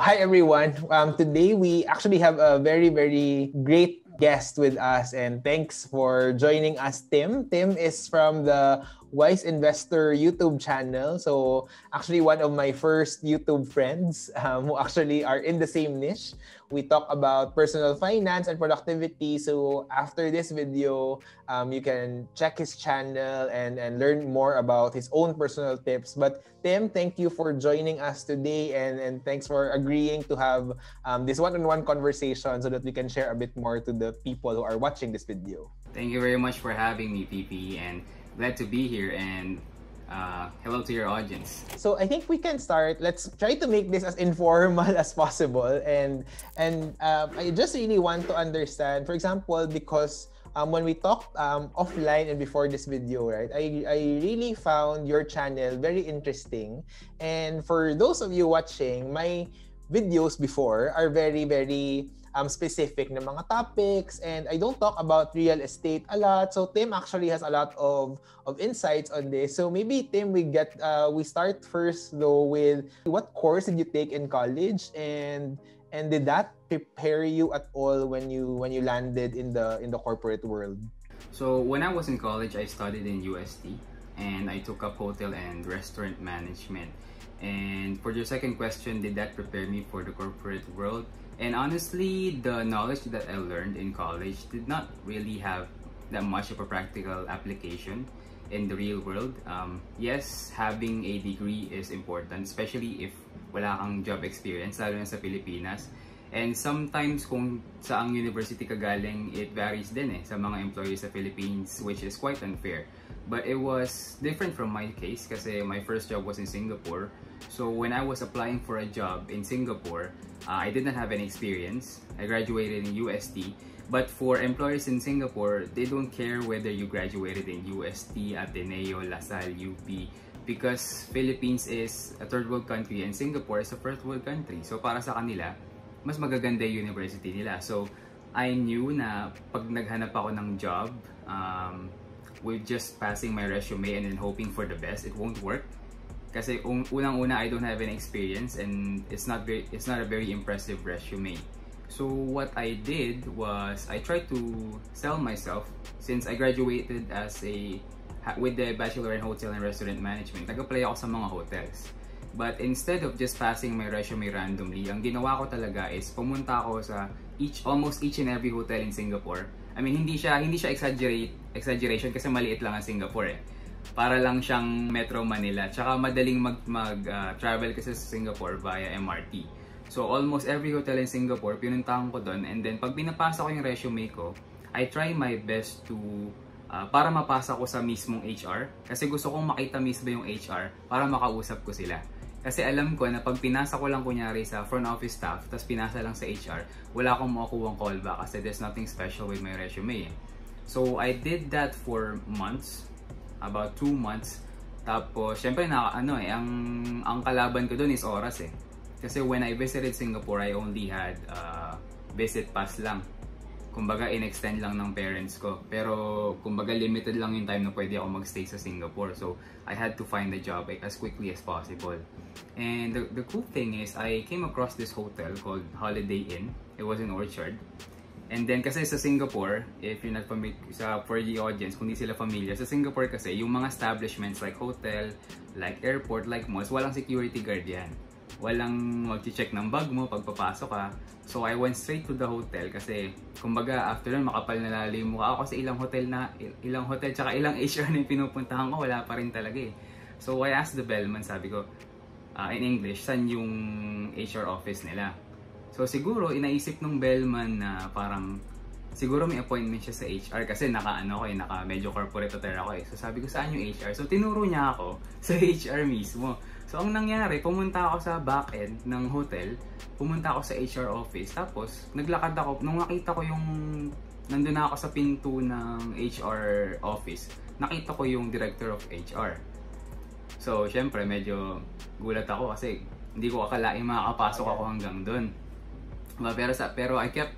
hi everyone. Today we actually have a very, very great guest with us, and thanks for joining us, Tim. Tim is from the Wise Investor YouTube channel. So actually one of my first YouTube friends who actually are in the same niche. We talk about personal finance and productivity. So after this video, you can check his channel and learn more about his own personal tips. But Tim, thank you for joining us today, and thanks for agreeing to have this one-on-one conversation so that we can share a bit more to the people who are watching this video. Thank you very much for having me, PP, and glad to be here, and hello to your audience. So I think we can start. Let's try to make this as informal as possible, and I just really want to understand, for example, because when we talked offline and before this video, right, I really found your channel very interesting. And for those of you watching, my videos before are very, very specific na mga topics, and I don't talk about real estate a lot. So Tim actually has a lot of insights on this. So maybe Tim, we start first though with what course did you take in college, and did that prepare you at all when you landed in the corporate world? So when I was in college, I studied in UST, and I took up hotel and restaurant management. And for your second question, did that prepare me for the corporate world? And honestly, the knowledge that I learned in college did not really have that much of a practical application in the real world. Yes, having a degree is important, especially if wala kang job experience, lalo na sa Pilipinas. And sometimes kung saang university ka galing, it varies din sa mga employees sa Philippines, which is quite unfair. But it was different from my case kasi my first job was in Singapore. So when I was applying for a job in Singapore, I did not have any experience. I graduated in UST. But for employers in Singapore, they don't care whether you graduated in UST, Ateneo, LaSalle, UP, because Philippines is a third world country and Singapore is a first world country. So para sa kanila, mas magaganda yung university nila. So I knew na pag naghanap ako ng job, with just passing my resume and then hoping for the best, it won't work. Kasi unang-una, I don't have any experience and it's not a very impressive resume. So what I did was I tried to sell myself since I graduated with the Bachelor in Hotel and Restaurant Management. Nag-apply ako sa mga hotels. But instead of just passing my resume randomly, ang ginawa ko talaga is pumunta ako sa almost each and every hotel in Singapore. I mean, hindi siya exaggeration kasi maliit lang ang Singapore Para lang siyang Metro Manila. Tsaka madaling travel kasi sa Singapore via MRT. So almost every hotel in Singapore, pinuntahan ko doon. And then pag pinapasa ko yung resume ko, I try my best to para mapasa ko sa mismong HR. Kasi gusto kong makita mismo yung HR para makausap ko sila. Kasi alam ko na pag pinasa ko lang kunyari sa front office staff, tapos pinasa lang sa HR, wala akong makukuha callback kasi there's nothing special with my resume. So I did that for months, about 2 months. Tapos syempre ang kalaban ko doon is oras Kasi when I visited Singapore, I only had visit pass lang. Kumbaga in-extend lang ng parents ko. Pero kumbaga limited lang yung time na pwede ako magstay sa Singapore. So I had to find a job as quickly as possible. And the cool thing is I came across this hotel called Holiday Inn. It was in Orchard. And then kasi sa Singapore, if you're not familiar, for the audience, kung di sila familiar, sa Singapore kasi yung mga establishments like hotel, like airport, like malls, walang security guard yan. Walang mag-check ng bag mo pagpapasok ka. So I went straight to the hotel kasi kumbaga after nun makapal na lalim mo ako sa ilang hotel tsaka ilang HR na yung pinupuntahan ko, wala pa rin talaga So I asked the bellman, sabi ko in English, saan yung HR office nila? So siguro inaisip nung bellman na parang siguro may appointment siya sa HR kasi naka medyo corporate attire ako So sabi ko, saan yung HR? So tinuro niya ako sa HR mismo. So ang nangyari, pumunta ako sa back end ng hotel, pumunta ako sa HR office, tapos naglakad ako, nung nakita ko nandun na ako sa pinto ng HR office, nakita ko yung director of HR. So syempre medyo gulat ako kasi hindi ko akalain makakapasok ako hanggang dun. Pero I kept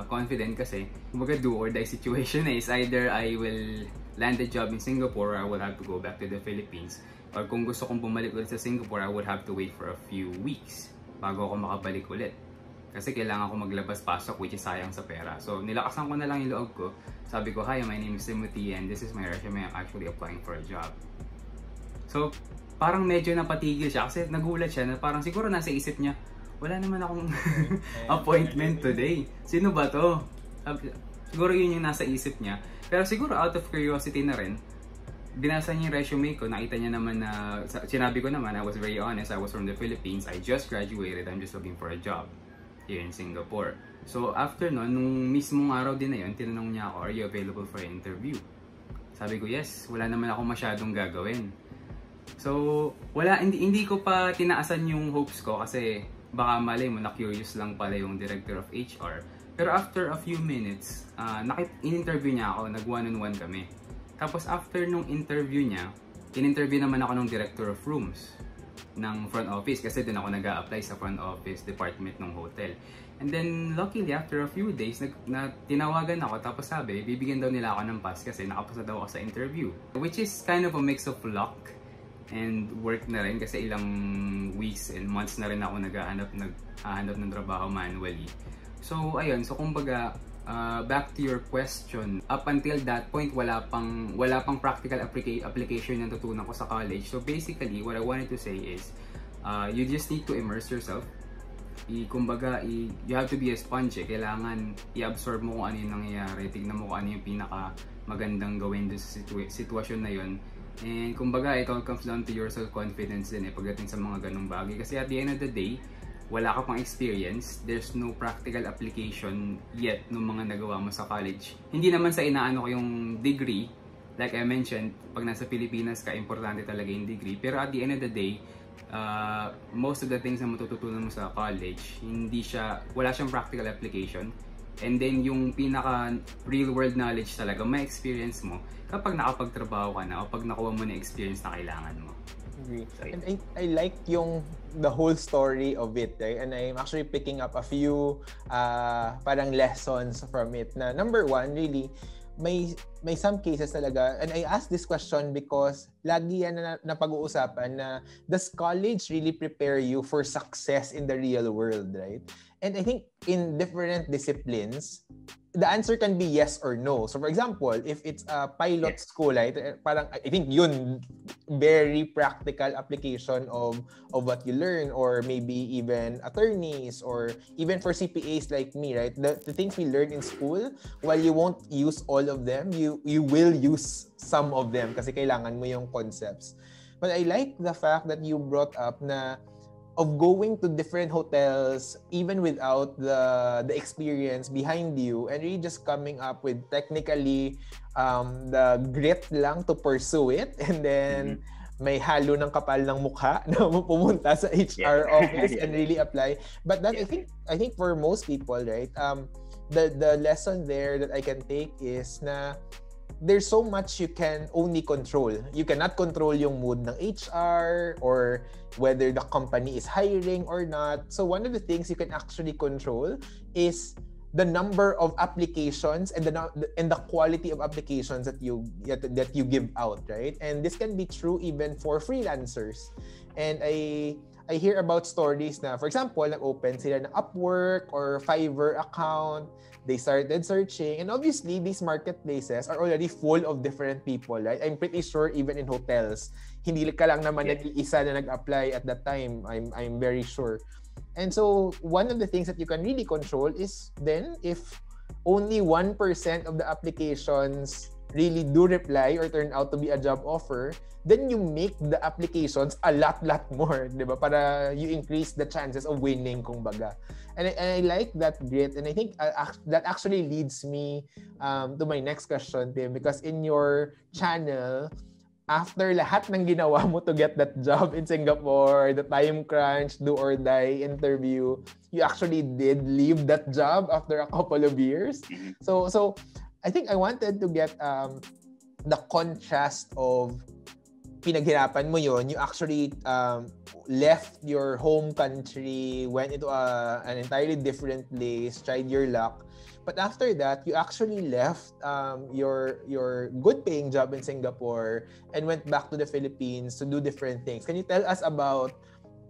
confident kasi kumbaga do or die situation is either I will land a job in Singapore or I will have to go back to the Philippines. Or kung gusto kong bumalik ulit sa Singapore, I would have to wait for a few weeks. bago ako makabalik ulit. Kasi kailangan ko maglabas-pasok, which is sayang sa pera. So, nilakasan ko na lang yung loob ko. Sabi ko, "Hi, my name is Timothy and this is my resume. I'm actually applying for a job." So, parang medyo napatigil siya kasi nagulat siya na parang siguro nasa isip niya, wala naman akong appointment today. Sino ba to? Siguro yun yung nasa isip niya. Pero siguro out of curiosity na rin, binasa niya yung resume ko, nakita niya naman na, sinabi ko naman, I was very honest, I was from the Philippines, I just graduated, I'm just looking for a job here in Singapore. So after nun, nung mismong araw din na yun, tinanong niya ako, "Are you available for an interview?" Sabi ko, "Yes, wala naman ako masyadong gagawin." So hindi ko pa tinaasan yung hopes ko kasi baka malay mo na curious lang pala yung director of HR. Pero after a few minutes, in-interview niya ako, nag-one-on-one kami. Tapos after nung interview niya, in-interview naman ako ng director of rooms ng front office kasi din ako nag-a-apply sa front office department ng hotel. And then luckily after a few days, tinawagan ako tapos sabi, bibigyan daw nila ako ng pass kasi nakapasa daw ako sa interview. Which is kind of a mix of luck and work na rin kasi ilang weeks and months na rin ako naghahanap ng trabaho manually. So ayun, so kumbaga, back to your question, up until that point wala pang practical application na tutunan ko sa college. So basically what I wanted to say is you just need to immerse yourself. Kumbaga you have to be a sponge. Kailangan i-absorb mo kung ano yung nangyayari, tignan mo kung ano yung pinaka magandang gawin sa sitwasyon na yun. And kumbaga it all comes down to your self-confidence din pagdating sa mga ganung bagay kasi at the end of the day, wala ka pang experience, there's no practical application yet ng mga nagawa mo sa college. Hindi naman sa inaano ko yung degree, like I mentioned, pag nasa Pilipinas ka, importante talaga yung degree. Pero at the end of the day, most of the things na matututunan mo sa college, wala siyang practical application. And then yung pinaka real world knowledge talaga, may experience mo kapag nakapagtrabaho ka na o pag nakuha mo na experience na kailangan mo. Agree. And I like the whole story of it, right? And I'm actually picking up a few parang lessons from it. Na number one, really, may some cases talaga, and I asked this question because lagi yan na pag-uusapan na does college really prepare you for success in the real world, right? And I think in different disciplines, the answer can be yes or no. So for example, if it's a pilot school, right, parang I think yun very practical application of what you learn, or maybe even attorneys or even for CPAs like me, right? The things we learn in school, while you won't use all of them, you will use some of them kasi kailangan mo yung concepts. But I like the fact that you brought up na of going to different hotels even without the experience behind you and really just coming up with technically the grit lang to pursue it, and then may halo ng kapal ng mukha na pumunta sa HR office and really apply. But that I think for most people, right, the lesson there that I can take is na there's so much you can only control. You cannot control yung mood ng HR or whether the company is hiring or not. So one of the things you can actually control is the number of applications and the quality of applications that you give out, right? And this can be true even for freelancers. And I hear about stories na, for example, nag-open sila ng Upwork or Fiverr account. They started searching, and obviously these marketplaces are already full of different people, right? I'm pretty sure even in hotels, hindi ka lang naman nag-iisa na nag-apply at that time. I'm very sure. And so one of the things that you can really control is then if only 1% of the applications really do reply or turn out to be a job offer, then you make the applications a lot more, di ba? Para you increase the chances of winning, kumbaga. And I like that grit, and I think that actually leads me to my next question, Tim, because in your channel, after lahat ng ginawa mo to get that job in Singapore, the time crunch, do or die interview, you actually did leave that job after a couple of years. So I think I wanted to get the contrast of pinaghirapan mo yon. You actually left your home country, went into an entirely different place, tried your luck. But after that, you actually left your good-paying job in Singapore and went back to the Philippines to do different things. Can you tell us about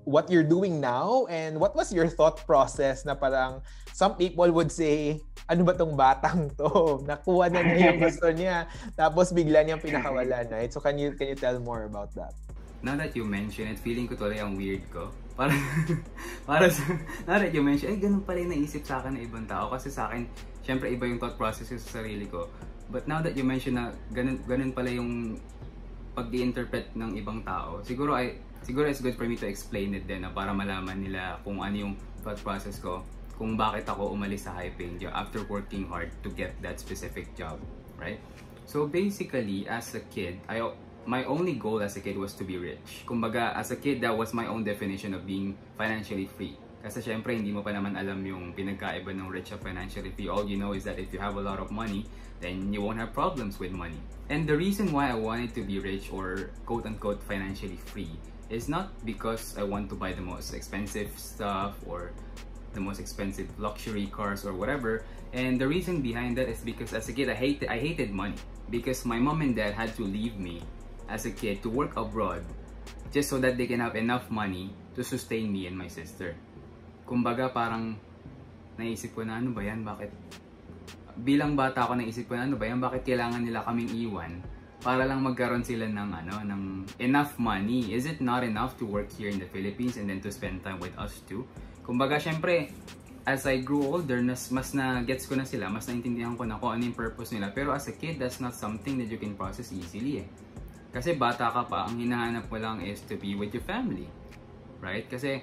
what you're doing now, and what was your thought process na parang some people would say, ano ba tong batang to? Nakuha na niya yung gusto niya, tapos bigla niyang pinakawalan, right? So can you tell more about that? Now that you mention it, feeling ko tuloy ang weird ko. Para, now that you mention, ganun pala yung naisip sa akin ng ibang tao. Kasi sa akin, syempre iba yung thought process ko sa sarili ko. But now that you mention na ganun pala yung pag-i-interpret ng ibang tao, siguro it's good for me to explain it din na para malaman nila kung ano yung thought process ko, kung bakit ako umalis sa high-paying job after working hard to get that specific job, right? So basically, as a kid, my only goal as a kid was to be rich. Kumbaga, as a kid, that was my own definition of being financially free. Kasi syempre, hindi mo pa naman alam yung pinagkaiba ng rich at financially free. All you know is that if you have a lot of money, then you won't have problems with money. And the reason why I wanted to be rich or quote-unquote financially free is not because I want to buy the most expensive stuff or the most expensive luxury cars or whatever. And the reason behind that is because as a kid, I hated money. Because my mom and dad had to leave me as a kid to work abroad just so that they can have enough money to sustain me and my sister. Kumbaga parang naisip ko na ano ba yan, bakit bilang bata ako naisip ko na ano ba yan, bakit kailangan nila kaming iwan para lang magkaroon sila ng enough money. Is it not enough to work here in the Philippines and then to spend time with us too? Kumbaga syempre as I grew older, mas na gets ko na sila, mas naintindihan ko na kung ano yung purpose nila. Pero as a kid, that's not something that you can process easily eh. Kasi bata ka pa, ang hinahanap mo lang is to be with your family, right? Kasi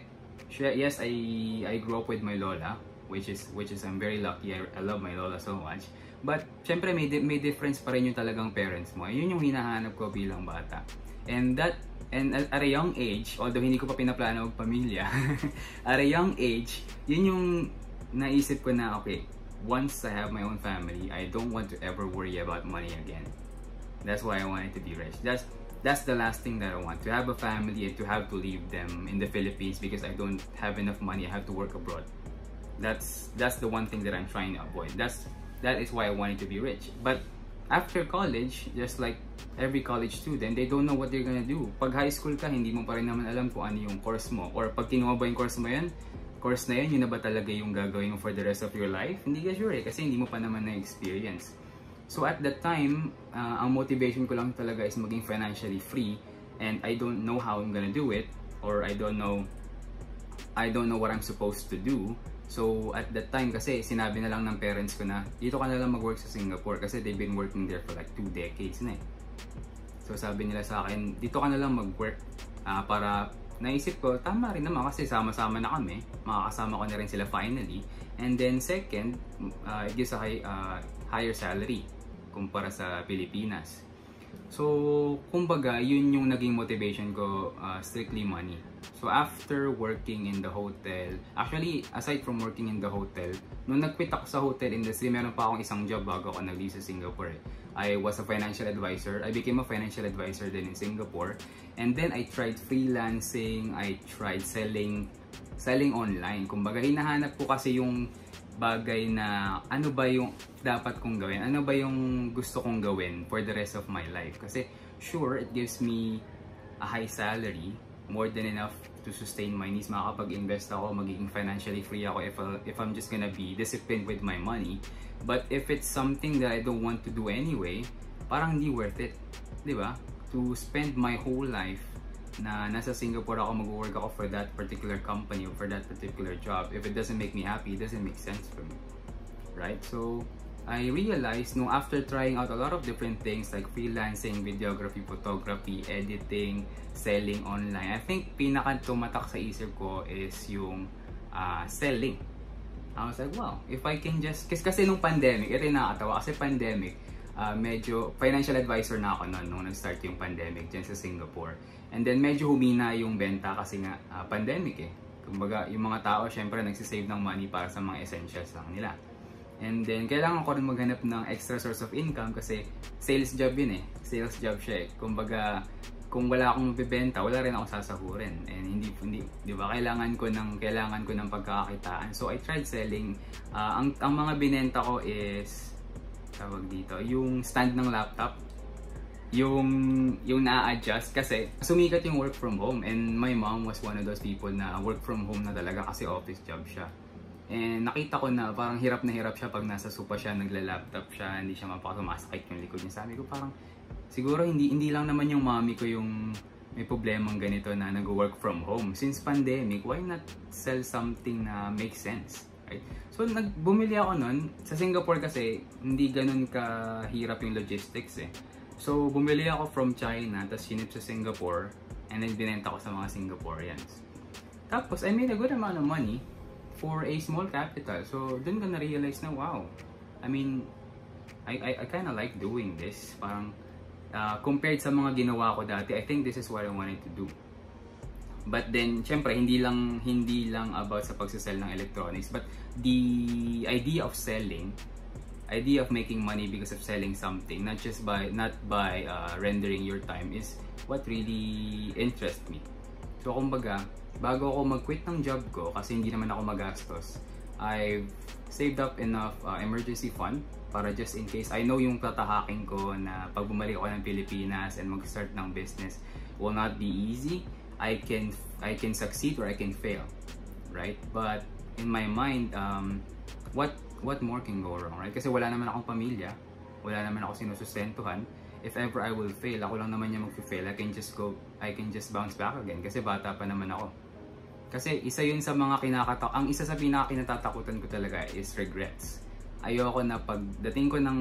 yes, I grew up with my lola, which is I'm very lucky. I love my lola so much. But syempre may difference pa rin yung talagang parents mo. Yun yung hinahanap ko bilang bata. And at a young age, although hindi ko pa pinaplano magpamilya, at a young age, yun yung naisip ko na okay, once I have my own family, I don't want to ever worry about money again. That's why I wanted to be rich. That's the last thing that I want. To have a family and to have to leave them in the Philippines because I don't have enough money. I have to work abroad. That's the one thing that I'm trying to avoid. That is why I wanted to be rich. But after college, just like every college student, they don't know what they're gonna do. Pag high school ka, hindi mo pa rin naman alam kung ano yung course mo. Or pag kinuha ba yung course na yun na ba talaga yung gagawin mo for the rest of your life? Hindi ka sure eh, kasi hindi mo pa naman na-experience. So at that time, ang motivation ko lang talaga is maging financially free, and I don't know how I'm gonna do it, or I don't know what I'm supposed to do. So at that time kasi sinabi na lang ng parents ko na dito ka na lang mag-work sa Singapore kasi they've been working there for like 2 decades na eh. So sabi nila sa akin, dito ka na lang mag-work para naisip ko, tama rin naman kasi sama-sama na kami, makakasama ko na rin sila finally. And then second, it gives a higher salary kumpara sa Pilipinas. So, kumbaga, yun yung naging motivation ko, strictly money. So, after working in the hotel, actually, aside from working in the hotel, nung nag-quit ako sa hotel industry, meron pa akong isang job bago ako nag-leave sa Singapore. I was a financial advisor. I became a financial advisor din in Singapore. And then, I tried freelancing. I tried selling online. Kumbaga, hinahanap ko kasi yung bagay na ano ba yung dapat kong gawin, ano ba yung gusto kong gawin for the rest of my life. Kasi sure, it gives me a high salary, more than enough to sustain my needs. Makakapag-invest ako, magiging financially free ako if I'm just gonna be disciplined with my money. But if it's something that I don't want to do anyway, parang hindi worth it, di ba? To spend my whole life na nasa Singapore ako, mag-work ako for that particular company or for that particular job. If it doesn't make me happy, it doesn't make sense for me, right? So I realized after trying out a lot of different things like freelancing, videography, photography, editing, selling online, I think pinaka tumatak sa isip ko is yung selling. I was like, wow, if I can just, kasi nung pandemic, ito yung nakakatawa kasi pandemic, medyo financial advisor na ako nung nag-start yung pandemic dyan sa Singapore. And then medyo humina yung benta kasi nga pandemic eh. Kumbaga yung mga tao syempre nagsisave ng money para sa mga essentials lang nila. And then kailangan ko rin maghanap ng extra source of income kasi sales job yun eh. Sales job siya eh. Kumbaga kung wala akong mabibenta, wala rin ako sasahurin. And hindi, di ba? Kailangan ko ng pagkakakitaan. So I tried selling. Ang mga binenta ko is tawag dito, yung stand ng laptop. yung na-adjust kasi sumikat yung work from home, and my mom was one of those people na work from home na talaga kasi office job siya. And nakita ko na parang hirap na hirap siya pag nasa sopa siya, nagla-laptop siya, hindi siya mapakasumasakit yung likod niya. Sabi ko parang siguro hindi lang naman yung mommy ko yung may problemang ganito na nag-work from home. Since pandemic, why not sell something na makes sense? Right? So bumili ako nun. Sa Singapore kasi hindi ganun kahirap yung logistics eh. So bumili ako from China, tapos sinip sa Singapore, and then binenta ko sa mga Singaporeans. Tapos I made a good amount of money for a small capital. So dun ko na-realize na wow, I mean, I kind of like doing this. Parang compared sa mga ginawa ko dati, I think this is what I wanted to do. But then, syempre, hindi lang about sa pagsasell ng electronics, but the idea of selling, idea of making money because of selling something, not by rendering your time, is what really interests me. So kumbaga, bago ako mag-quit ng job ko, kasi hindi naman ako magastos, I've saved up enough emergency fund para just in case. I know yung tatahakin ko na pag bumalik ako ng Pilipinas and mag-start ng business will not be easy. I can succeed or I can fail, right? But in my mind, what more can go wrong, right? Kasi wala naman akong pamilya, wala naman ako sinusustentuhan. If ever I will fail, ako lang naman yung mag-fail. I can just bounce back again kasi bata pa naman ako. Kasi isa yun sa mga ang isa sa pinaka-kinatatakutan ko talaga is regrets. Ayoko na pagdating ko ng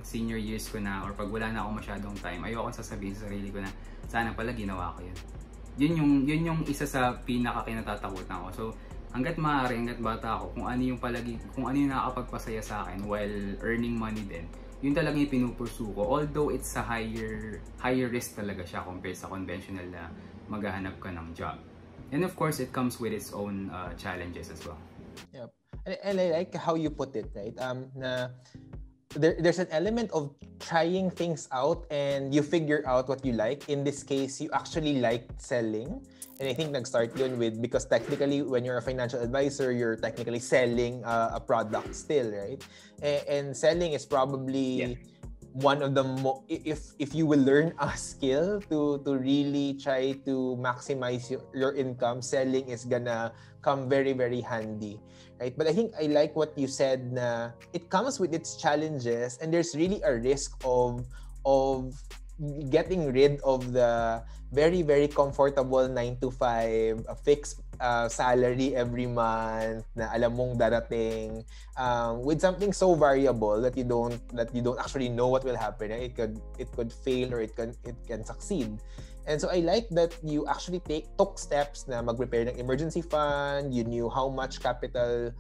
senior years ko na, or pag wala na ako masyadong time, ayoko sasabihin sa sarili ko na sana pala ginawa ko yun. Yun yung isa sa pinaka-kinatatakutan ko. So hangga't maaari, hangga't bata ako, kung ano yung nakakapagpasaya sa akin while earning money din, yun talaga yung pinupursue ko. Although it's a higher risk talaga siya compared sa conventional na maghahanap ka ng job. And of course, it comes with its own challenges as well. Yep. And I like how you put it, right? Na there's an element of trying things out and you figure out what you like. In this case, you actually like selling. And I think nag-start yun because technically when you're a financial advisor, you're technically selling a product still, right? And selling is probably one of the if you will learn a skill to really try to maximize your income, selling is gonna come very, very handy, right? But I think I like what you said na it comes with its challenges, and there's really a risk of getting rid of the very, very comfortable 9 to 5, a fixed salary every month na alam mong darating, with something so variable that you don't actually know what will happen. It could fail or it can succeed. And so I like that you actually took steps na mag-prepare ng emergency fund. You knew how much capital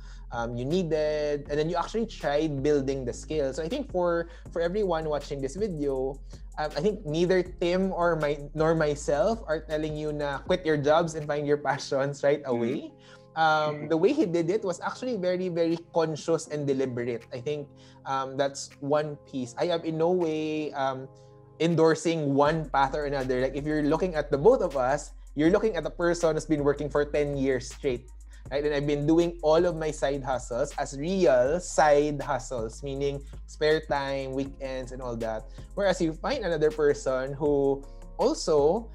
you needed, and then you actually tried building the skill. So I think for everyone watching this video, I think neither Tim nor myself are telling you na quit your jobs and find your passions right away. The way he did it was actually very, very conscious and deliberate. I think that's one piece. I am in no way endorsing one path or another. Like if you're looking at the both of us, you're looking at a person who's been working for 10 years straight. Right? And I've been doing all of my side hustles as real side hustles, meaning spare time, weekends, and all that. Whereas you find another person who also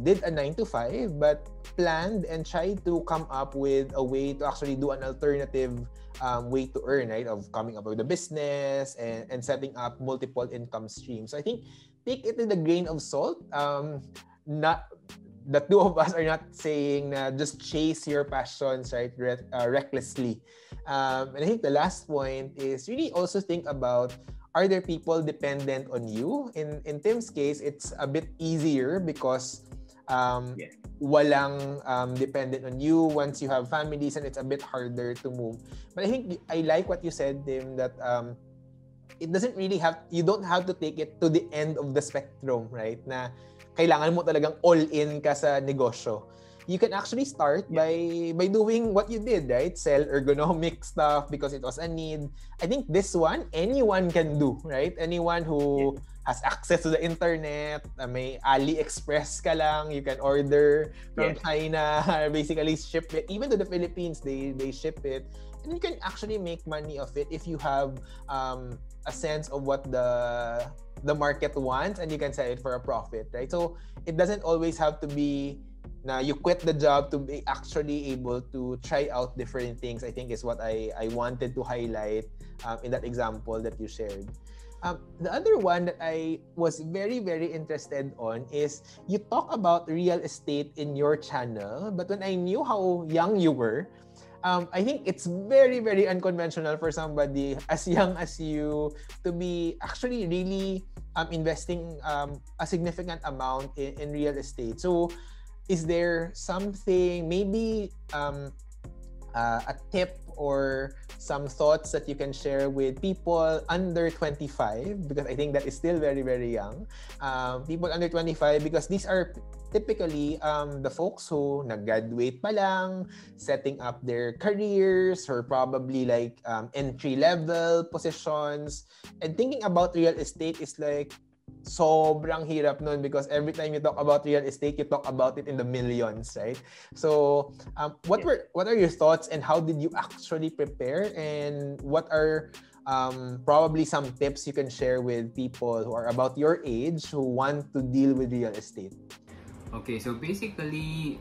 did a 9 to 5, but planned and tried to come up with a way to actually do an alternative way to earn, right? Of coming up with a business and setting up multiple income streams. So I think take it with a grain of salt. Not the two of us are not saying just chase your passions, right, recklessly. And I think the last point is really also think about, are there people dependent on you? In Tim's case, it's a bit easier because walang dependent on you once you have families, and it's a bit harder to move. But I think I like what you said, Tim, that it doesn't really you don't have to take it to the end of the spectrum, right? Na kailangan mo talagang all-in ka sa negosyo. You can actually start by doing what you did, right? Sell ergonomic stuff because it was a need. I think this one, anyone can do, right? Anyone who has access to the internet, may AliExpress ka lang, you can order from China, basically ship it. Even to the Philippines, they ship it. and you can actually make money of it if you have a sense of what the market wants, and you can sell it for a profit, right? So it doesn't always have to be na you quit the job to be actually able to try out different things. I think is what I wanted to highlight in that example that you shared. The other one that I was very, very interested on is you talk about real estate in your channel, but when I knew how young you were, I think it's very, very unconventional for somebody as young as you to be actually really investing a significant amount in real estate. So, is there something, maybe a tip or some thoughts that you can share with people under 25? Because I think that is still very, very young. People under 25, because these are typically the folks who nag-graduate pa lang, setting up their careers, or probably like entry-level positions. And thinking about real estate is like sobrang hirap nun, because every time you talk about real estate, you talk about it in the millions, right? So, what are your thoughts, and how did you actually prepare, and what are probably some tips you can share with people who are about your age who want to deal with real estate? Okay, so basically,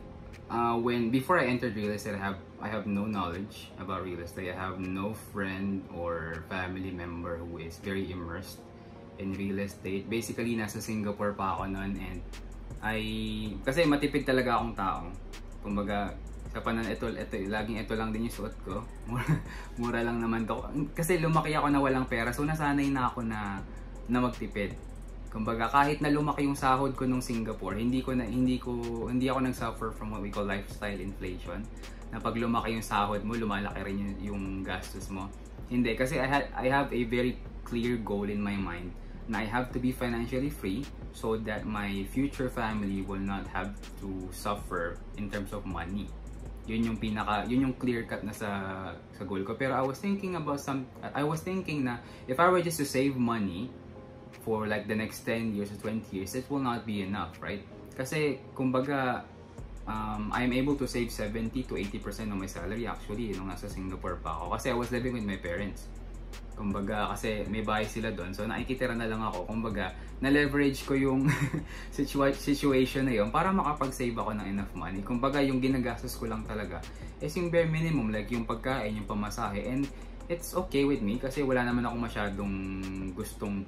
before I entered real estate, I have no knowledge about real estate. I have no friend or family member who is very immersed in real estate. Basically, nasa Singapore pa ako noon, and kasi matipid talaga akong tao. Kumbaga, sa panon laging ito lang din yung suot ko. Mura lang naman to. Kasi lumaki ako na walang pera, so nasanay na ako na magtipid. Kumbaga, kahit na lumaki yung sahod ko nung Singapore, hindi ako nag-suffer from what we call lifestyle inflation. Na pag lumaki yung sahod mo, lumalaki rin yung gastos mo. Hindi, kasi I have a very clear goal in my mind na I have to be financially free so that my future family will not have to suffer in terms of money. Yun yung clear cut na sa goal ko. Pero I was thinking na if I were just to save money for like the next 10 years or 20 years, it will not be enough, right? Kasi kumbaga, I am able to save 70 to 80% of my salary actually nung nasa Singapore pa ako, kasi I was living with my parents. Kumbaga, kasi may bahay sila doon, so nakikitira na lang ako. Kumbaga, na-leverage ko yung situation na yun para makapag-save ako ng enough money. Kumbaga, yung ginagastos ko lang talaga is yung bare minimum, like yung pagkain, yung pamasahe, and it's okay with me kasi wala naman ako masyadong gustong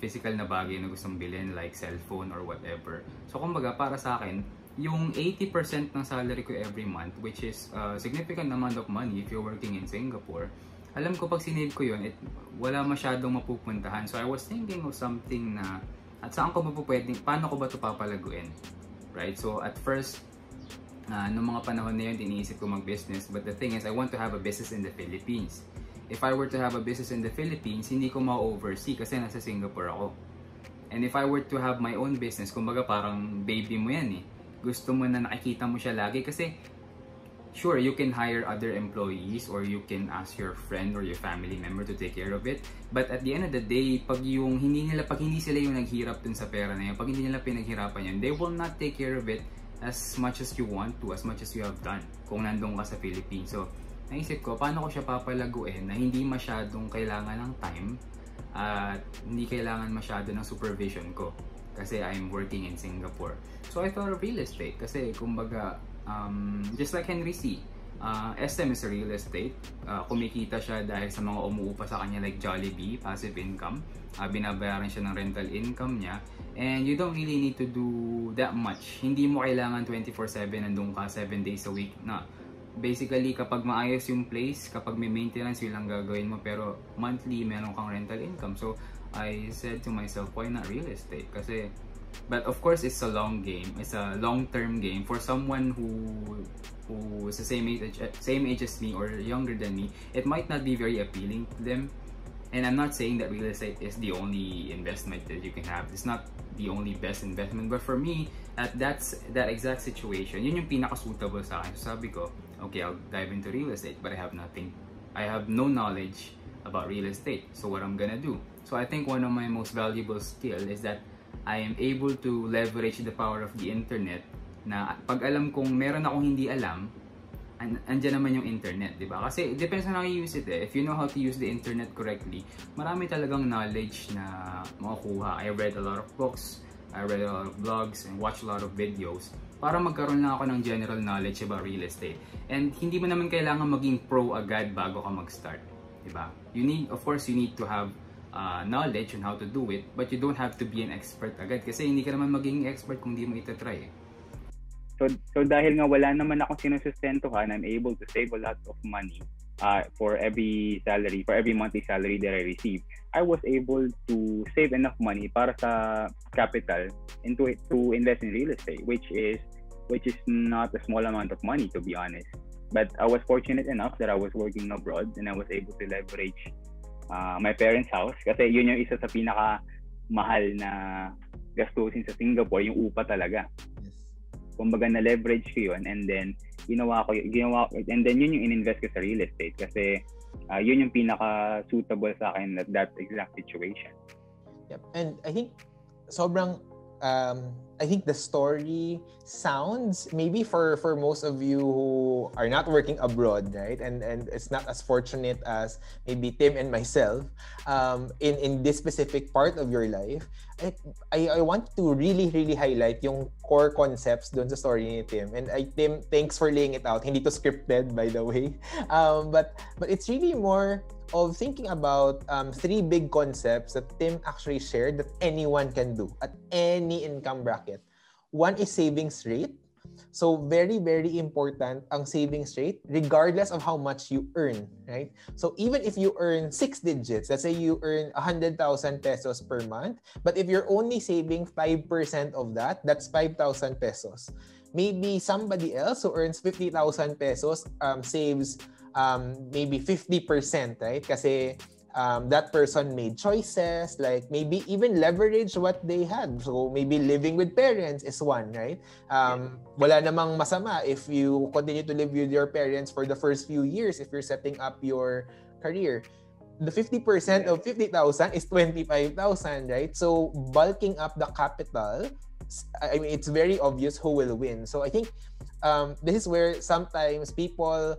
physical na bagay na gustong bilhin, like cellphone or whatever. So, kumbaga, para sa akin, yung 80% ng salary ko every month, which is a significant amount of money if you're working in Singapore, alam ko pag sinave ko yun, wala masyadong mapupuntahan. So I was thinking of something na, at saan ko paano ko ba ito papalaguin? Right? So at first, nung mga panahon na yun, iniisip ko mag-business. But the thing is, I want to have a business in the Philippines. If I were to have a business in the Philippines, hindi ko ma-oversee kasi nasa Singapore ako. And if I were to have my own business, kumbaga parang baby mo yan eh. Gusto mo na nakikita mo siya lagi kasi sure, you can hire other employees or you can ask your friend or your family member to take care of it. But at the end of the day, pag hindi sila yung naghirap dun sa pera na yun, pag hindi nila pinaghirapan yun, they will not take care of it as much as you want to, as much as you have done kung nandun ka sa Philippines. So, naisip ko, paano ko siya papalaguin na hindi masyadong kailangan ng time at hindi kailangan masyado ng supervision ko kasi I'm working in Singapore. So, I thought of real estate kasi kumbaga, just like Henry C. SM is a real estate. Kumikita siya dahil sa mga umuupa sa kanya like Jollibee, passive income. Binabayaran siya ng rental income niya. And you don't really need to do that much. Hindi mo kailangan 24/7 nandun ka 7 days a week na. Basically, kapag maayos yung place, kapag may maintenance, yun lang gagawin mo. Pero monthly, meron kang rental income. So, I said to myself, why not real estate? Kasi but of course, it's a long game. It's a long-term game for someone who is the same age as me or younger than me. It might not be very appealing to them. And I'm not saying that real estate is the only investment that you can have. It's not the only best investment. But for me, at that exact situation, yun yung pinaka-suitable sa akin. So sabi ko, okay, I'll dive into real estate, but I have no knowledge about real estate. So what I'm gonna do? So I think one of my most valuable skill is that I am able to leverage the power of the internet na pag alam kong meron akong hindi alam, andyan naman yung internet, di ba? Kasi it depends on how you use it eh. If you know how to use the internet correctly, marami talagang knowledge na makukuha. I read a lot of books, I read a lot of blogs, and watched a lot of videos para magkaroon lang ako ng general knowledge about real estate. And hindi mo naman kailangan maging pro agad bago ka mag-start, di ba? Of course, you need to have knowledge on how to do it, but you don't have to be an expert agad kasi hindi ka naman magiging expert kung di mo itatry eh. So dahil nga wala naman akong sinusustentuhan, I'm able to save a lot of money for every monthly salary that I receive. I was able to save enough money para sa capital to invest in real estate, which is not a small amount of money, to be honest. But I was fortunate enough that I was working abroad and I was able to leverage my parents' house kasi yun yung isa sa pinaka mahal na gastusin sa Singapore, yung upa talaga. Kumbaga na-leverage ko yun and then and then yun yung in-invest ko sa real estate kasi yun yung pinaka-suitable sa akin at that exact situation. Yep. And I think I think the story sounds maybe for most of you who are not working abroad, right? And it's not as fortunate as maybe Tim and myself in this specific part of your life. I want to really highlight yung core concepts doon sa story ni Tim. And Tim, thanks for laying it out. Hindi to scripted, by the way. But it's really more of thinking about three big concepts that Tim actually shared that anyone can do at any income bracket. One is savings rate. So very important ang savings rate regardless of how much you earn, right? So even if you earn 6 digits, let's say you earn 100,000 pesos per month, but if you're only saving 5% of that, that's 5,000 pesos. Maybe somebody else who earns 50,000 pesos saves maybe 50%, right? Kasi that person made choices, like maybe even leverage what they had. So maybe living with parents is one, right? Wala namang masama if you continue to live with your parents for the first few years if you're setting up your career. The 50% of 50,000 is 25,000, right? So bulking up the capital, I mean, it's very obvious who will win. So I think this is where sometimes people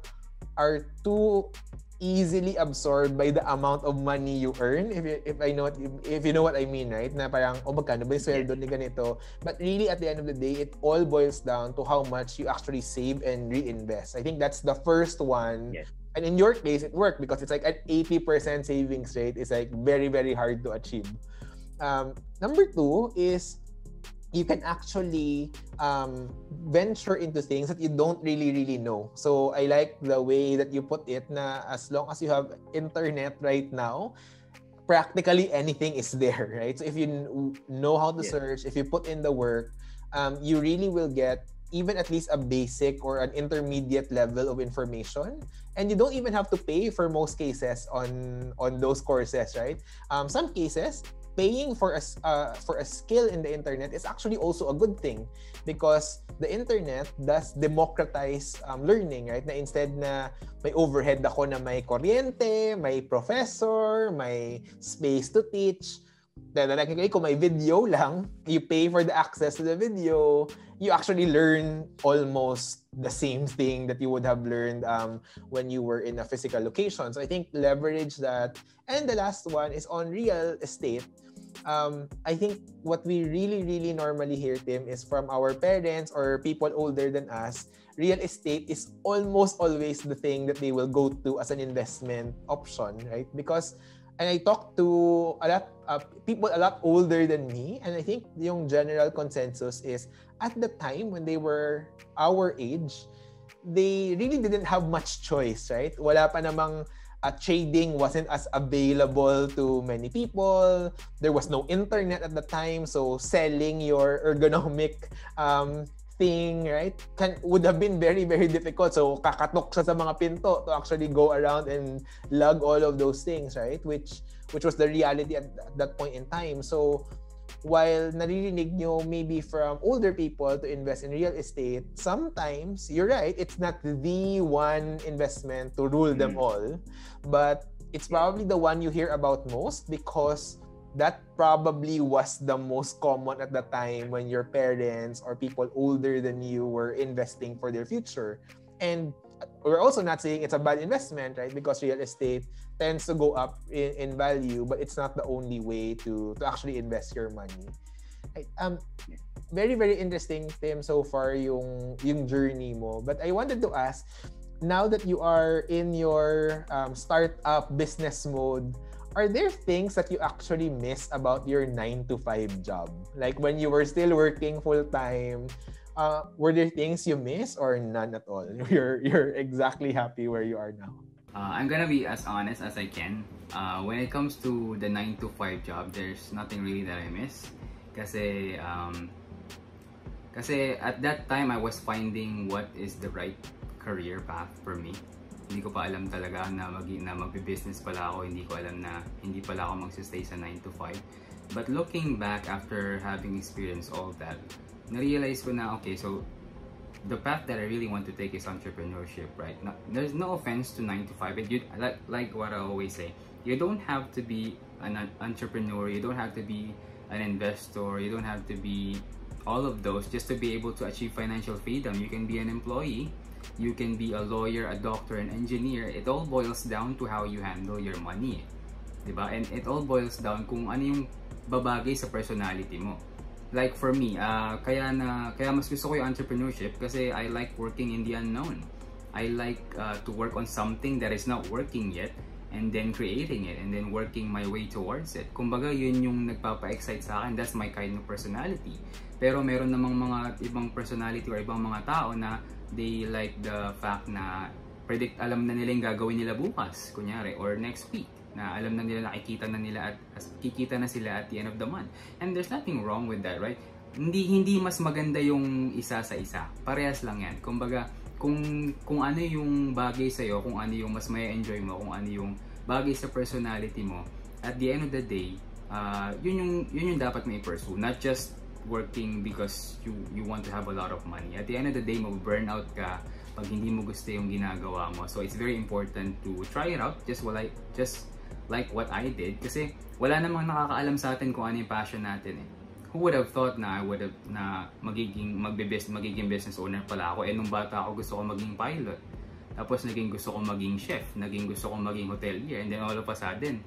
are too easily absorbed by the amount of money you earn, if you know what I mean, right? Na parang magkano ba yung sweldo ni ganito? But really at the end of the day, it all boils down to how much you actually save and reinvest. I think that's the first one. Yes. And in your case, it worked because it's like an 80% savings rate is like very hard to achieve. Number two is you can actually venture into things that you don't really know. So I like the way that you put it na as long as you have internet right now, practically anything is there, right? So if you know how to search, if you put in the work, you really will get even at least a basic or an intermediate level of information. And you don't even have to pay for most cases on those courses, right? Some cases, paying for a skill in the internet is actually also a good thing because the internet does democratize learning, right? Na instead na may overhead ako na may kuryente, may professor, may space to teach, kung may video lang, you pay for the access to the video, you actually learn almost the same thing that you would have learned when you were in a physical location. So I think leverage that. And the last one is on real estate. I think what we really normally hear, Tim, is from our parents or people older than us, real estate is almost always the thing that they will go to as an investment option, right? Because, and I talked to a lot of people a lot older than me, and I think yung general consensus is at the time when they were our age, they really didn't have much choice, right? Wala pa namang trading wasn't as available to many people. There was no internet at the time, so selling your ergonomic thing, right, would have been very difficult. So kakatok siya sa mga pinto to actually go around and lug all of those things, right? Which was the reality at that point in time. So while naririnig nyo maybe from older people to invest in real estate, sometimes, you're right, it's not the one investment to rule them all, but it's probably the one you hear about most because that probably was the most common at the time when your parents or people older than you were investing for their future. And we're also not saying it's a bad investment, right? Because real estate tends to go up in value, but it's not the only way to actually invest your money. Right? Very, very interesting, Tim, so far yung journey mo. But I wanted to ask, now that you are in your startup business mode, are there things that you actually miss about your 9 to 5 job? Like when you were still working full-time, were there things you miss or none at all? You're exactly happy where you are now? I'm gonna be as honest as I can. When it comes to the 9 to 5 job, there's nothing really that I miss. Kasi at that time, I was finding what is the right career path for me. Hindi ko pa alam talaga na magbe-business pala ako. Hindi ko alam na hindi pala ako magsistay sa 9 to 5. But looking back after having experienced all that, na-realize ko na, okay, so the path that I really want to take is entrepreneurship, right? Now, there's no offense to 9 to 5. Like what I always say, you don't have to be an entrepreneur, you don't have to be an investor, you don't have to be all of those just to be able to achieve financial freedom. You can be an employee, you can be a lawyer, a doctor, an engineer. It all boils down to how you handle your money, diba? And it all boils down kung ano yung babagay sa personality mo. Like for me, kaya mas gusto ko yung entrepreneurship kasi I like working in the unknown. I like to work on something that is not working yet and then creating it and then working my way towards it. Kumbaga yun yung nagpapa-excite sa akin. That's my kind of personality. Pero meron namang mga ibang personality or ibang mga tao na they like the fact na alam na nila yung gagawin nila bukas, kunyari, or next week. Na alam na nila, nakikita na nila at kikita na sila at the end of the month. And there's nothing wrong with that, right? Hindi mas maganda yung isa sa isa. Parehas lang yan. Kumbaga, kung ano yung bagay sa'yo, kung ano yung mas may enjoy mo, kung ano yung bagay sa personality mo, at the end of the day, yun yung dapat may pursue. Not just working because you want to have a lot of money. At the end of the day, mag-burnout ka pag hindi mo gusto yung ginagawa mo. So it's very important to try it out, just like what I did, kasi wala namang nakakaalam sa atin kung ano yung passion natin eh. Who would have thought na magiging business owner pala ako? Nung bata ako gusto ko maging pilot. Tapos naging gusto ko maging chef, naging gusto ko maging hotelier, and then all of a sudden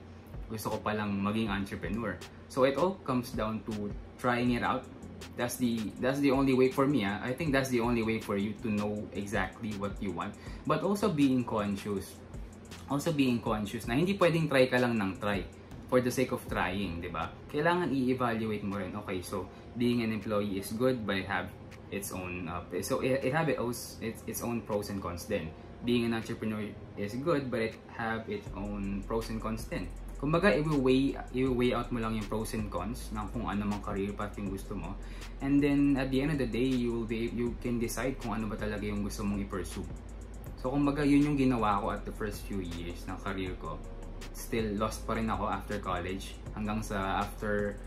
gusto ko palang maging entrepreneur. So it all comes down to trying it out. That's the only way for me. I think that's the only way for you to know exactly what you want, but also being conscious na hindi pwedeng try ka lang ng try for the sake of trying, di ba? Kailangan i-evaluate mo rin. Okay, so being an employee is good, but it have its own its own pros and cons din. Being an entrepreneur is good, but it have its own pros and cons din. Kumbaga, i-weigh out mo lang yung pros and cons ng kung ano mang career path yung gusto mo. And then at the end of the day, you can decide kung ano ba talaga yung gusto mong i-pursue. So kumbaga yun yung ginawa ko at the first few years ng career ko. Still lost pa rin ako after college. Hanggang sa after,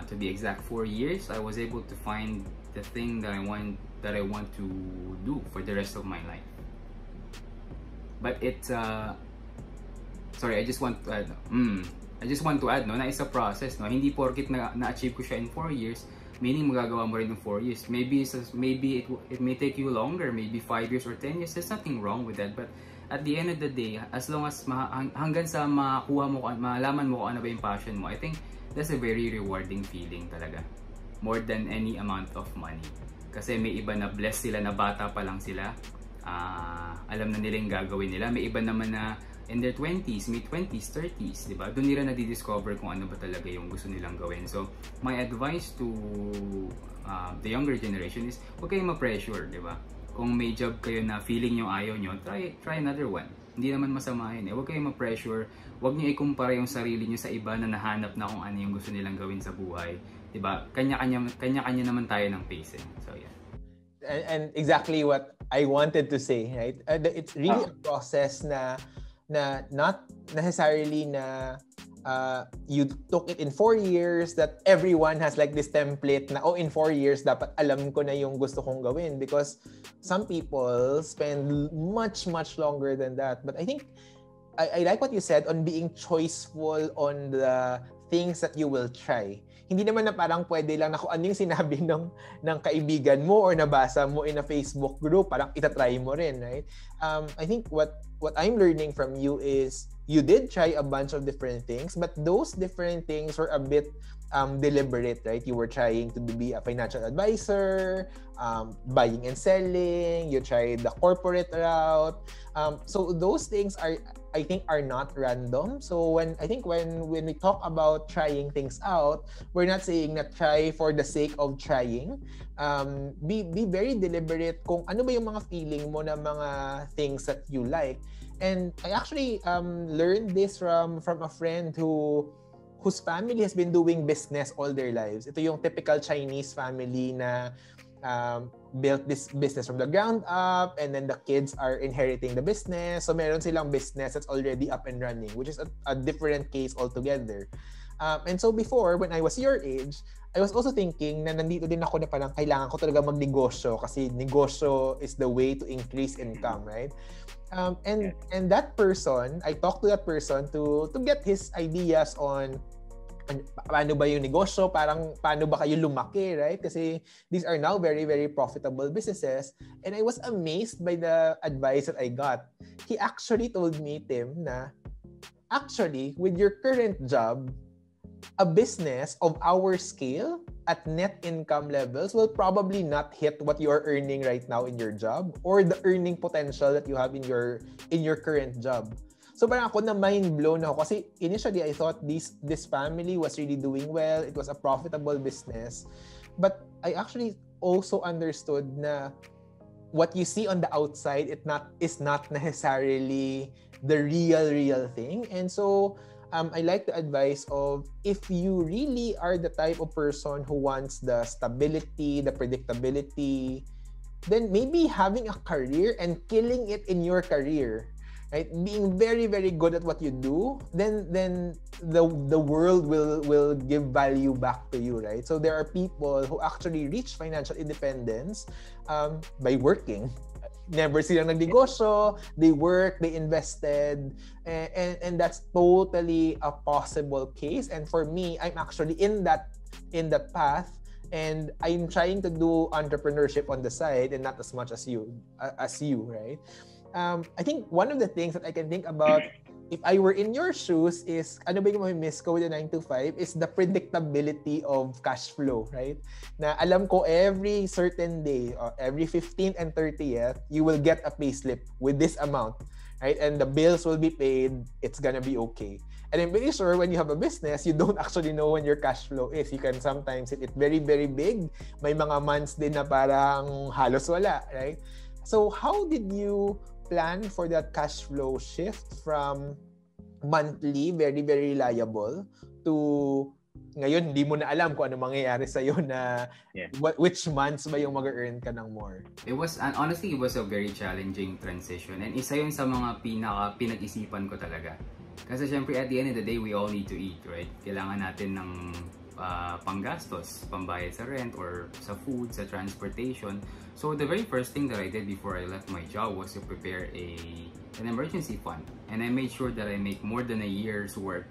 to be exact, 4 years, I was able to find the thing that I want to do for the rest of my life. But it's, sorry, I just want to add, no, na it's a process, no? Hindi porkit na-achieve ko siya in 4 years, meaning magagawa mo rin in 4 years. Maybe it may take you longer, maybe 5 years or 10 years. There's nothing wrong with that. But at the end of the day, as long as hanggang sa malaman mo kung ano ba yung passion mo, I think that's a very rewarding feeling talaga. More than any amount of money. Kasi may iba na blessed sila na bata pa lang sila. Alam na nila yung gagawin nila. May iba naman na in their 20s, mid-20s, 30s, di ba? Doon nila na-discover kung ano ba talaga yung gusto nilang gawin. So, my advice to the younger generation is huwag kayong ma-pressure, di ba? Kung may job kayo na feeling nyo ayaw nyo, try another one. Hindi naman masama yun eh. Huwag kayong ma-pressure. Huwag nyo ikumpara yung sarili nyo sa iba na nahanap na kung ano yung gusto nilang gawin sa buhay. Di ba? Kanya-kanya naman tayo ng pace eh. So, yeah. And exactly what I wanted to say, right? It's really a process na not necessarily na you took it in 4 years, that everyone has like this template na, in 4 years, dapat alam ko na yung gusto kong gawin. Because some people spend much, much longer than that. But I think, I like what you said on being choiceful on the things that you will try. Hindi naman na parang pwede lang na kung ano yung sinabi ng kaibigan mo or nabasa mo in a Facebook group, parang itatry mo rin, right? I think what I'm learning from you is you did try a bunch of different things, but those different things were a bit deliberate, right? You were trying to be a financial advisor, buying and selling, you tried the corporate route. So those things I think are not random. So when we talk about trying things out, we're not saying na try for the sake of trying. Be very deliberate kung ano ba yung mga feeling mo na mga things that you like. And I actually learned this from a friend whose family has been doing business all their lives. Ito yung typical Chinese family na built this business from the ground up, and then the kids are inheriting the business. So meron silang business that's already up and running, which is a different case altogether. And so before, when I was your age, I was also thinking na nandito din ako na parang kailangan ko talaga magnegosyo kasi negosyo is the way to increase income, right? And that person, I talked to that person to get his ideas on paano ba yung negosyo, parang paano ba kayo lumaki, right? Kasi these are now very, very profitable businesses. And I was amazed by the advice that I got. He actually told me, Tim, na actually, with your current job, a business of our scale at net income levels will probably not hit what you are earning right now in your job or the earning potential that you have in your current job. So parang ako na mind blown ako kasi initially I thought this family was really doing well. It was a profitable business. But I actually also understood na what you see on the outside is not necessarily the real thing. And so I like the advice of if you really are the type of person who wants the stability, the predictability, then maybe having a career and killing it in your career, right? Being very, very good at what you do, then the world will give value back to you, right? So there are people who actually reach financial independence by working. Never silang nagnegosyo, they work, they invested, and that's totally a possible case. And for me, I'm actually in that path, and I'm trying to do entrepreneurship on the side and not as much as you, right? I think one of the things that I can think about if I were in your shoes is, ano ba yung miss ko with the 9 to 5 is the predictability of cash flow, right? Na alam ko every certain day, every 15th and 30th, you will get a payslip with this amount, right? And the bills will be paid, it's gonna be okay. And I'm pretty sure when you have a business, you don't actually know when your cash flow is. You can sometimes hit it very, very big. May mga months din na parang halos wala, right? So how did you plan for that cash flow shift from monthly, very, very reliable, to ngayon, hindi mo na alam kung ano mangyayari sa'yo na which months ba yung mag-earn ka ng more? Honestly, it was a very challenging transition. And isa yun sa mga pinag-isipan ko talaga. Kasi syempre, at the end of the day, we all need to eat, right? Kailangan natin ng panggastos, pambayad sa rent or sa food, sa transportation. So the very first thing that I did before I left my job was to prepare an emergency fund. And I made sure that I make more than a year's worth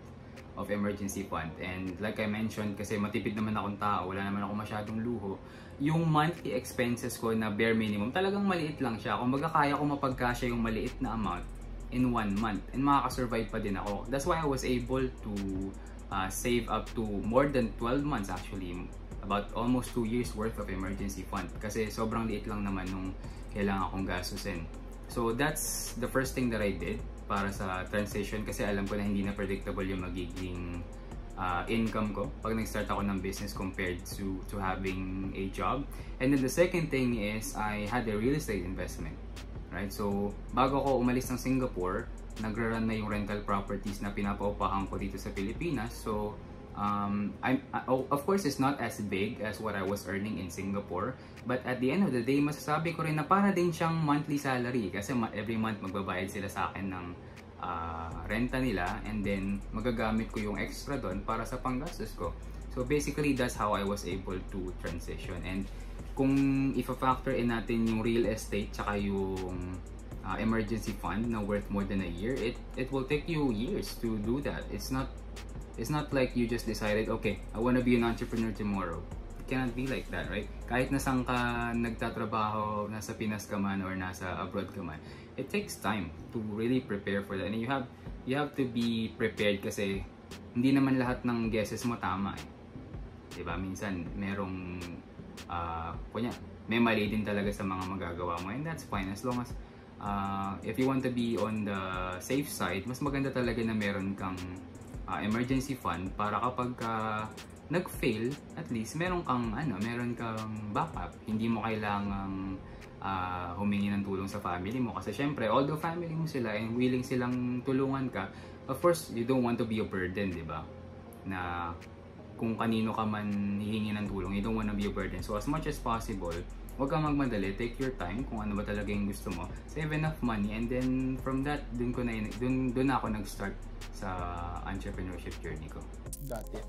of emergency fund. And like I mentioned, kasi matipid naman akong tao, wala naman ako masyadong luho, yung monthly expenses ko na bare minimum, talagang maliit lang siya. Kung kaya ko mapagkasya yung maliit na amount in 1 month, and makakasurvive pa din ako. That's why I was able to save up to more than 12 months actually, about almost 2 years worth of emergency fund kasi sobrang liit lang naman nung kailangan kong gastusin. So that's the first thing that I did para sa transition kasi alam ko na hindi na predictable yung magiging income ko pag nag-start ako ng business compared to having a job. And then the second thing is I had a real estate investment, right? So bago ako umalis ng Singapore, nagra-run na yung rental properties na pinapaupahan ko dito sa Pilipinas. So, of course, it's not as big as what I was earning in Singapore. But at the end of the day, masasabi ko rin na para din siyang monthly salary. Kasi every month magbabayad sila sa akin ng renta nila. And then, magagamit ko yung extra doon para sa panggastos ko. So, basically, that's how I was able to transition. And kung ifa-factor in natin yung real estate tsaka yung emergency fund na worth more than a year, it will take you years to do that. It's It's not like you just decided, okay, I want to be an entrepreneur tomorrow. It cannot be like that, right? Kahit nasaan ka nagtatrabaho, nasa Pinas ka man or nasa abroad ka man, it takes time to really prepare for that. And you have to be prepared kasi hindi naman lahat ng guesses mo tama eh. Diba? Minsan, merong, may mali din talaga sa mga magagawa mo, and that's fine as long as if you want to be on the safe side, mas maganda talaga na meron kang emergency fund para kapag nag-fail, at least meron kang backup. Hindi mo kailangang humingi ng tulong sa family mo kasi syempre, although family mo sila and willing silang tulungan ka, of course, you don't want to be a burden, di ba? Na kung kanino ka man hihingi ng tulong, you don't want to be a burden. So as much as possible, huwag kang magmadali, take your time kung ano ba talaga yung gusto mo, save enough money, and then from that, dun ako nag-start sa entrepreneurship journey ko. Got it.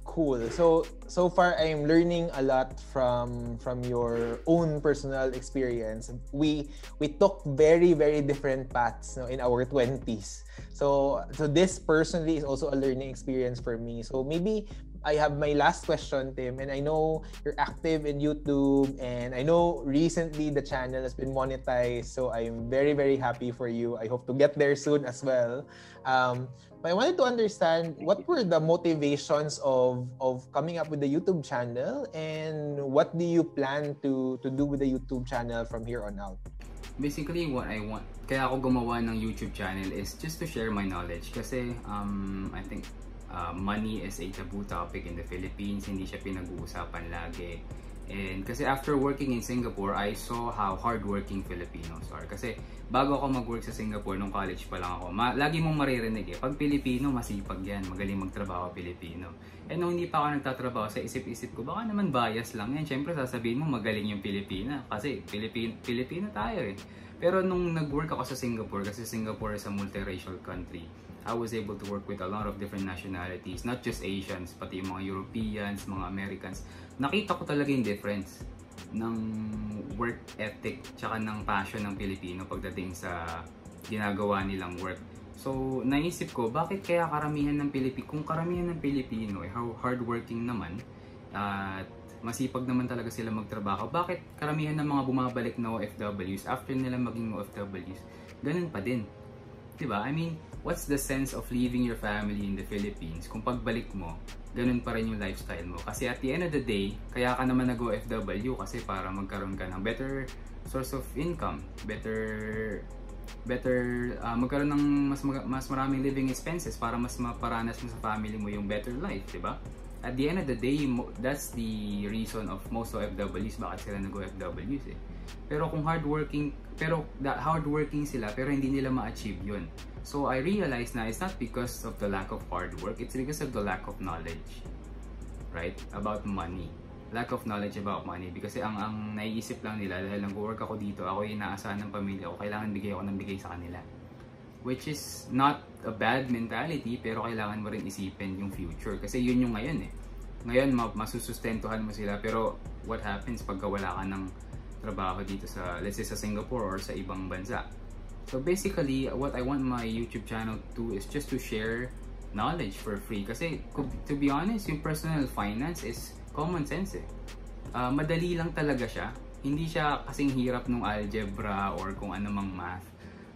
Cool. So far I'm learning a lot from your own personal experience. We took very, very different paths, no, in our 20s. So this personally is also a learning experience for me. So maybe I have my last question, Tim, and I know you're active in YouTube, and I know recently the channel has been monetized, so I'm very, very happy for you. I hope to get there soon as well. But I wanted to understand, what were the motivations of coming up with the YouTube channel, and what do you plan to do with the YouTube channel from here on out? Basically, what I want, kaya ako gumawa ng YouTube channel is just to share my knowledge kasi I think money is a taboo topic in the Philippines, hindi siya pinag-uusapan lagi. And kasi after working in Singapore, I saw how hardworking Filipinos are. Kasi bago ako mag-work sa Singapore, nung college pa lang ako, lagi mong maririnig pag Pilipino, masipag yan, magaling magtrabaho Pilipino. And nung hindi pa ako nagtatrabaho, sa isip-isip ko, baka naman bias lang yan. Siyempre sasabihin mo magaling yung Pilipina kasi Pilipino tayo eh. Pero nung nag-work ako sa Singapore, kasi Singapore is a multiracial country, I was able to work with a lot of different nationalities, not just Asians, pati yung mga Europeans, mga Americans. Nakita ko talaga yung difference ng work ethic tsaka ng passion ng Pilipino pagdating sa ginagawa nilang work. So, naisip ko, bakit kaya karamihan ng Pilipino, kung karamihan ng Pilipino ay hardworking naman, at masipag naman talaga sila magtrabaho, bakit karamihan ng mga bumabalik na OFWs, after nila maging OFWs, ganun pa din? Diba? I mean, what's the sense of leaving your family in the Philippines kung pagbalik mo, ganun pa rin yung lifestyle mo? Kasi at the end of the day, kaya ka naman nag-OFW kasi para magkaroon ka ng better source of income, magkaroon ng mas maraming living expenses para mas maparanas mo sa family mo yung better life, diba? At the end of the day, that's the reason of most OFWs bakit sila nag-OFWs eh. Pero kung hardworking sila pero hindi nila ma-achieve yun. So I realized na it's not because of the lack of hard work, it's because of the lack of knowledge, right? About money. Lack of knowledge about money. Because ang naiisip lang nila, dahil nag-work ako dito, ako yung inaasahan ng pamilya ko, kailangan bigay ako ng bigay sa kanila. Which is not a bad mentality, pero kailangan mo rin isipin yung future. Kasi yun yung ngayon eh. Ngayon, masusustentuhan mo sila, pero what happens pagka wala ka ng trabaho dito sa, let's say, sa Singapore or sa ibang bansa? So basically, what I want my YouTube channel to is just to share knowledge for free. Kasi, to be honest, yung personal finance is common sense eh. Madali lang talaga siya. Hindi siya kasing hirap nung algebra or kung anumang math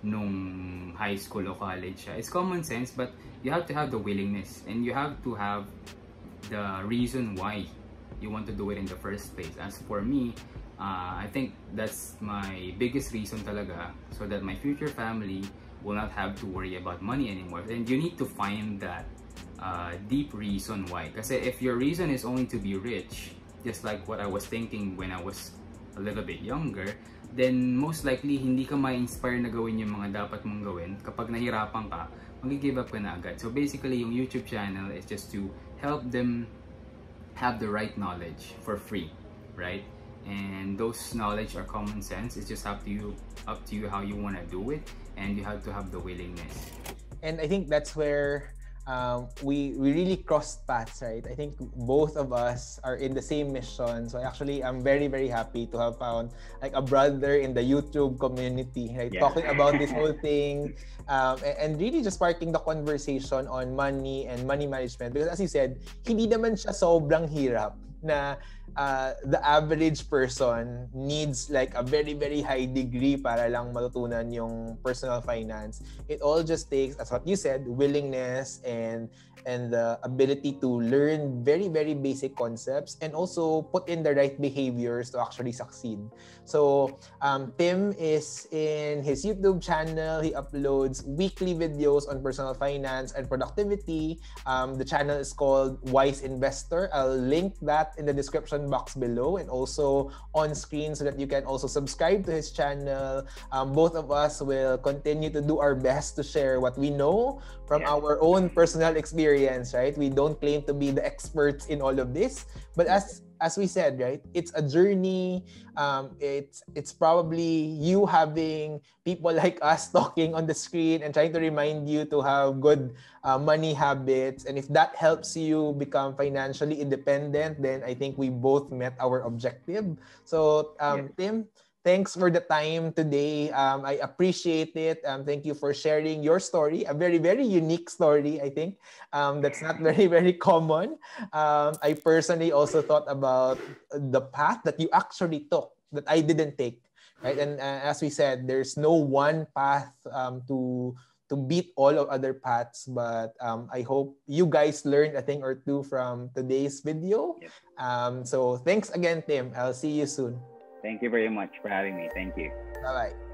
nung high school o college siya. It's common sense, but you have to have the willingness and you have to have the reason why you want to do it in the first place. As for me, I think that's my biggest reason talaga, so that my future family will not have to worry about money anymore. And you need to find that deep reason why. Kasi if your reason is only to be rich, just like what I was thinking when I was a little bit younger, then most likely hindi ka ma-inspire na gawin yung mga dapat mong gawin. Kapag nahirapan ka, mag-give up ka na agad. So basically, yung YouTube channel is just to help them have the right knowledge for free, right? And those knowledge are common sense. It's just up to you how you want to do it, and you have to have the willingness. And I think that's where we really crossed paths, right? I think both of us are in the same mission. So actually, I'm very, very happy to have found like a brother in the YouTube community, right? Yeah. Talking about this whole thing, and really just sparking the conversation on money and money management. Because as you said, hindi naman siya sobrang hirap na the average person needs like a very, very high degree para lang matutunan yung personal finance. It all just takes, as what you said, willingness and the ability to learn very, very basic concepts and also put in the right behaviors to actually succeed. So Tim is in his YouTube channel. He uploads weekly videos on personal finance and productivity. The channel is called Wise Investor. I'll link that in the description box below and also on screen so that you can also subscribe to his channel. Both of us will continue to do our best to share what we know from our own personal experience, right? We don't claim to be the experts in all of this, but as we said, right, it's a journey. It's probably you having people like us talking on the screen and trying to remind you to have good money habits. And if that helps you become financially independent, then I think we both met our objective. So, Tim, thanks for the time today. I appreciate it. Thank you for sharing your story, a very, very unique story, I think. That's not very, very common. I personally also thought about the path that you actually took that I didn't take, right? And as we said, there's no one path to beat all of other paths, but I hope you guys learned a thing or two from today's video. So thanks again, Tim. I'll see you soon. Thank you very much for having me. Thank you. Bye-bye.